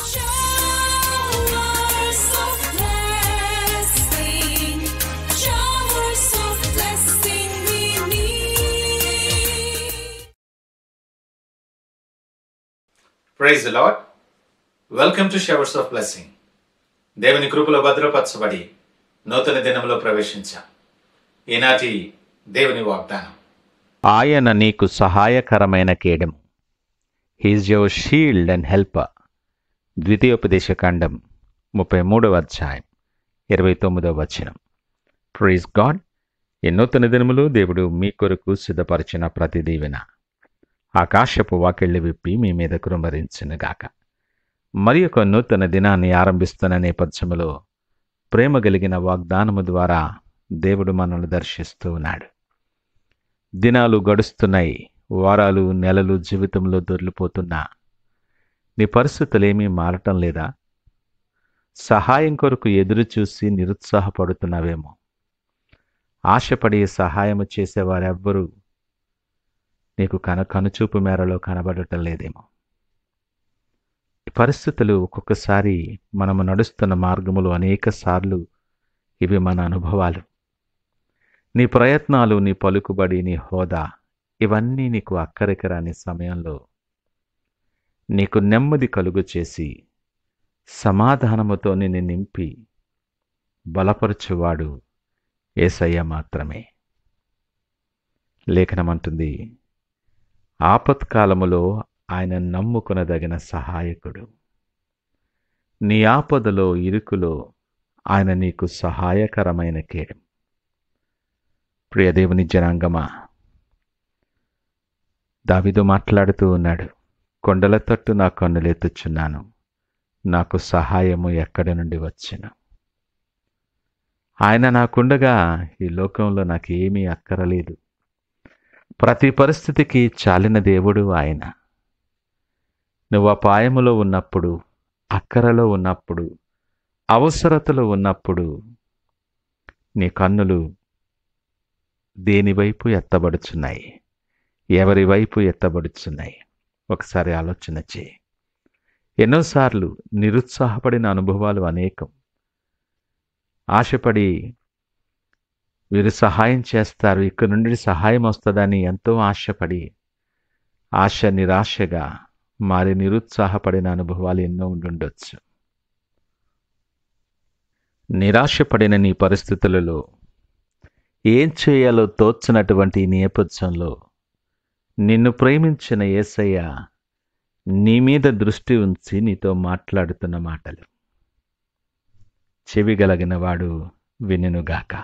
Showers of blessing, showers of blessing we need. Praise the Lord. Welcome to showers of blessing. దేవుని కృపలో భద్రపరచబడి నూతన దినంలో ప్రవేశించాం. ఈనాటి దేవుని వాగ్దానం, ఆయన నీకు సహాయకరమైన కేడము. He's your shield and helper. ద్వితీయోపదేశకాండం 33వ అధ్యాయం 29వ వచనం. Praise God. ఈ నూతన దినములు దేవుడు మీ కొరకు సిద్ధపరిచిన ప్రతి దీవెన ఆకాశపు వాకిళ్లు విప్పి మీ మీద కురుమరించునుగాక. మరి ఒక నూతన దినాన్ని ఆరంభిస్తున్న నేపథ్యములో ప్రేమ కలిగిన వాగ్దానము ద్వారా దేవుడు మనల్ని దర్శిస్తూ ఉన్నాడు. దినాలు గడుస్తున్నాయి, వారాలు నెలలు జీవితంలో దొర్లిపోతున్నా నీ పరిస్థితులేమీ మారటం లేదా? సహాయం కొరకు ఎదురు చూసి నిరుత్సాహపడుతున్నావేమో. ఆశపడి సహాయము చేసేవారెవ్వరూ నీకు కనుచూపు మేరలో కనబడటం లేదేమో. ఈ పరిస్థితులు ఒక్కొక్కసారి మనము నడుస్తున్న మార్గములు అనేక సార్లు ఇవి మన అనుభవాలు. నీ ప్రయత్నాలు, నీ పలుకుబడి, నీ హోదా ఇవన్నీ నీకు అక్కరికి రాని సమయంలో నీకు నెమ్మది కలుగు చేసి సమాధానముతో నిన్ను నింపి బలపరచువాడు యేసయ్య మాత్రమే. లేఖనమంటుంది, ఆపత్కాలములో ఆయన నమ్ముకొనదగిన సహాయకుడు. నీ ఆపదలో, ఇరుకులో ఆయన నీకు సహాయకరమైన కేడం. ప్రియదేవుని జనాంగమా, దావీదు మాట్లాడుతూ ఉన్నాడు, కొండల తట్టు నా కన్నులెత్తుచున్నాను, నాకు సహాయము ఎక్కడి నుండి వచ్చెను. ఆయన నాకుండగా ఈ లోకంలో నాకేమీ అక్కరలేదు. ప్రతి పరిస్థితికి చాలిన దేవుడు ఆయన. నువ్వు అపాయములో ఉన్నప్పుడు, అక్కరలో ఉన్నప్పుడు, అవసరతలో ఉన్నప్పుడు నీ కన్నులు దేనివైపు ఎత్తబడుచున్నాయి? ఎవరి వైపు ఎత్తబడుచున్నాయి? ఒకసారి ఆలోచన చేయి. ఎన్నోసార్లు నిరుత్సాహపడిన అనుభవాలు అనేకం. ఆశపడి వీరు సహాయం చేస్తారు, ఇక్కడ నుండి సహాయం వస్తుందని ఎంతో ఆశపడి ఆశ నిరాశగా మారి నిరుత్సాహపడిన అనుభవాలు ఎన్నో ఉండుండొచ్చు. నిరాశపడిన నీ పరిస్థితులలో ఏం చేయాలో తోచనటువంటి నేపథ్యంలో నిన్ను ప్రేమించిన యేసయ్య నీ మీద దృష్టి ఉంచి నీతో మాట్లాడుతున్న మాటలు. చెవిగలిగిన వాడు వినుగాక.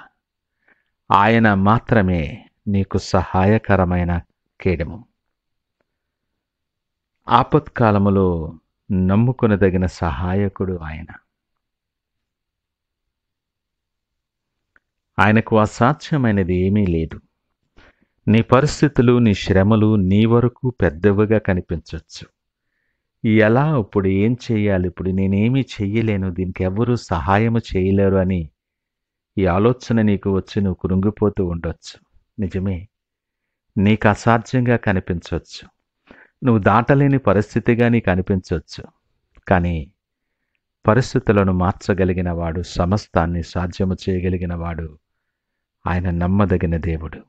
ఆయన మాత్రమే నీకు సహాయకరమైన కేడము. ఆపత్కాలములో నమ్ముకొనదగిన సహాయకుడు ఆయన. ఆయనకు అసాధ్యమైనది ఏమీ లేదు. నీ పరిస్థితులు, నీ శ్రమలు నీ వరకు పెద్దవిగా కనిపించవచ్చు. ఎలా, ఇప్పుడు ఏం చేయాలి, ఇప్పుడు నేనేమీ చెయ్యలేను, దీనికి ఎవ్వరూ సహాయము చేయలేరు అని ఈ ఆలోచన నీకు వచ్చి నువ్వు కృంగిపోతూ ఉండొచ్చు. నిజమే, నీకు అసాధ్యంగా కనిపించవచ్చు, నువ్వు దాటలేని పరిస్థితిగా నీకు అనిపించవచ్చు. కానీ పరిస్థితులను మార్చగలిగిన వాడు, సమస్తాన్ని సాధ్యము చేయగలిగిన వాడు ఆయన నమ్మదగిన దేవుడు.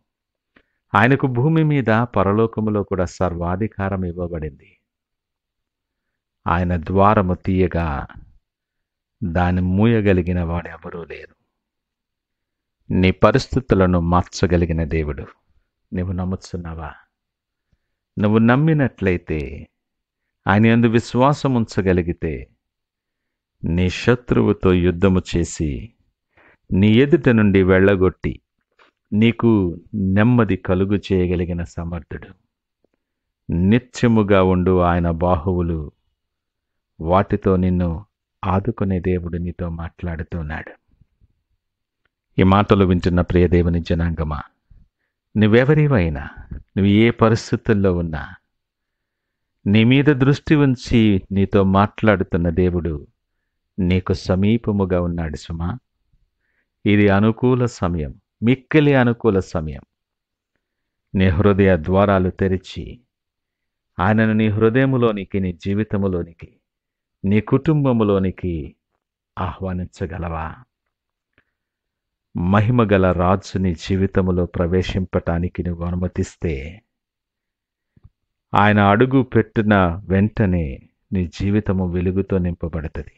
ఆయనకు భూమి మీద పరలోకములో కూడా సర్వాధికారం ఇవ్వబడింది. ఆయన ద్వారము తీయగా దాన్ని మూయగలిగిన వాడెవరూ లేరు. నీ పరిస్థితులను మార్చగలిగిన దేవుడు. నువ్వు నమ్ముతున్నావా? నువ్వు నమ్మినట్లయితే, ఆయన యందు విశ్వాసం ఉంచగలిగితే, నీ శత్రువుతో యుద్ధము చేసి నీ ఎదుట నుండి వెళ్ళగొట్టి నీకు నెమ్మది కలుగు చేయగలిగిన సమర్థుడు. నిత్యముగా ఉండు ఆయన బాహువులు, వాటితో నిన్ను ఆదుకునే దేవుడు నీతో మాట్లాడుతున్నాడు. ఈ మాటలు వింటున్న ప్రియదేవుని జనాంగమా, నువ్వెవరివైనా, నువ్వు ఏ పరిస్థితుల్లో ఉన్నా, నీ మీద దృష్టి ఉంచి నీతో మాట్లాడుతున్న దేవుడు నీకు సమీపముగా ఉన్నాడు సుమా. ఇది అనుకూల సమయం, మిక్కిలి అనుకూల సమయం. నీ హృదయ ద్వారాలు తెరిచి ఆయనను నీ హృదయములోనికి, నీ జీవితములోనికి, నీ కుటుంబములోనికి ఆహ్వానించగలవా? మహిమగల రాజు నీ జీవితంలో ప్రవేశింపటానికి నువ్వు అనుమతిస్తే ఆయన అడుగు పెట్టిన వెంటనే నీ జీవితము వెలుగుతో నింపబడుతుంది.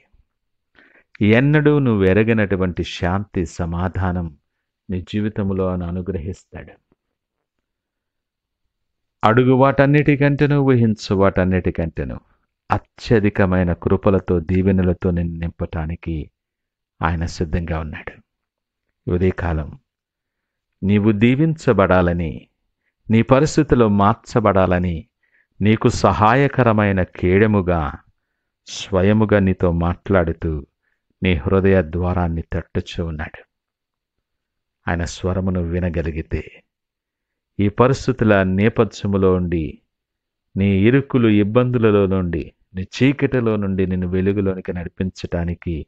ఎన్నడూ నువ్వు ఎరగనటువంటి శాంతి, సమాధానం నీ జీవితంలో ఆయన అనుగ్రహిస్తాడు. అడుగు వాటన్నిటికంటేను, ఊహించు వాటన్నిటికంటేను అత్యధికమైన కృపలతో, దీవెనలతో నిన్ను నింపటానికి ఆయన సిద్ధంగా ఉన్నాడు. ఉదయకాలం నీవు దీవించబడాలని, నీ పరిస్థితిలో మార్చబడాలని, నీకు సహాయకరమైన కేడముగా స్వయముగా నీతో మాట్లాడుతూ నీ హృదయ ద్వారాన్ని తట్టుచూ ఉన్నాడు. ఆయన స్వరమును వినగలిగితే ఈ పరిస్థితుల నేపథ్యములో ఉండి, నీ ఇరుకులు, ఇబ్బందులలో నుండి, నీ చీకటిలో నుండి నిన్ను వెలుగులోనికి నడిపించటానికి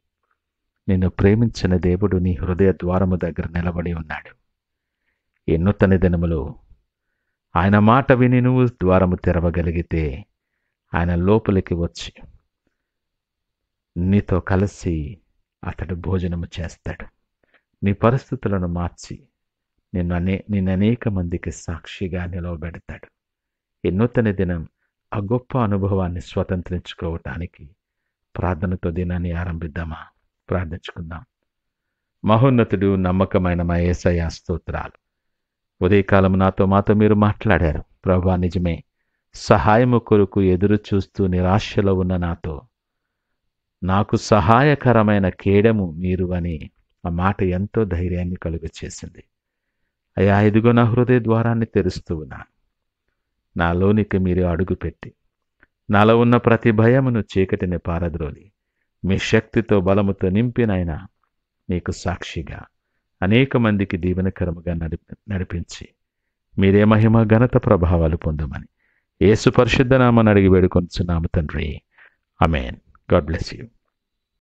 నిన్ను ప్రేమించిన దేవుడు నీ హృదయ ద్వారము దగ్గర నిలబడి ఉన్నాడు. ఈ నూతన దినములో ఆయన మాట విని నువ్వు ద్వారము తెరవగలిగితే ఆయన లోపలికి వచ్చి నీతో కలిసి అతడు భోజనము చేస్తాడు. నీ పరిస్థితులను మార్చి నిన్ను అనేక మందికి సాక్షిగా నిలవబెడతాడు. ఈ నూతన దినం ఆ గొప్ప అనుభవాన్ని స్వతంత్రించుకోవటానికి ప్రార్థనతో దినాన్ని ఆరంభిద్దామా? ప్రార్థించుకుందాం. మహోన్నతుడు, నమ్మకమైన మా యేసయ్య స్తోత్రాలు. ఉదయకాలం మాతో మీరు మాట్లాడారు ప్రభువా. నిజమే, సహాయము కొరకు ఎదురు చూస్తూ నిరాశలో ఉన్న నాకు సహాయకరమైన కేడము మీరు అని ఆ మాట ఎంతో ధైర్యాన్ని కలుగ చేసింది. అయ్యా, ఇదిగో నా హృదయ ద్వారాన్ని తెరుస్తూ ఉన్నాను. నాలోనికి మీరు అడుగుపెట్టి నాలో ఉన్న ప్రతి భయమును, చీకటిని పారద్రోలి మీ శక్తితో, బలముతో నింపినైనా మీకు సాక్షిగా అనేక మందికి దీవెనకరముగా నడిపించి మీరే మహిమ, ఘనత, ప్రభావాలు పొందమని యేసు పరిశుద్ధ నామమున అడిగి వేడుకొనుచున్నాము తండ్రి. ఆమేన్. God bless you.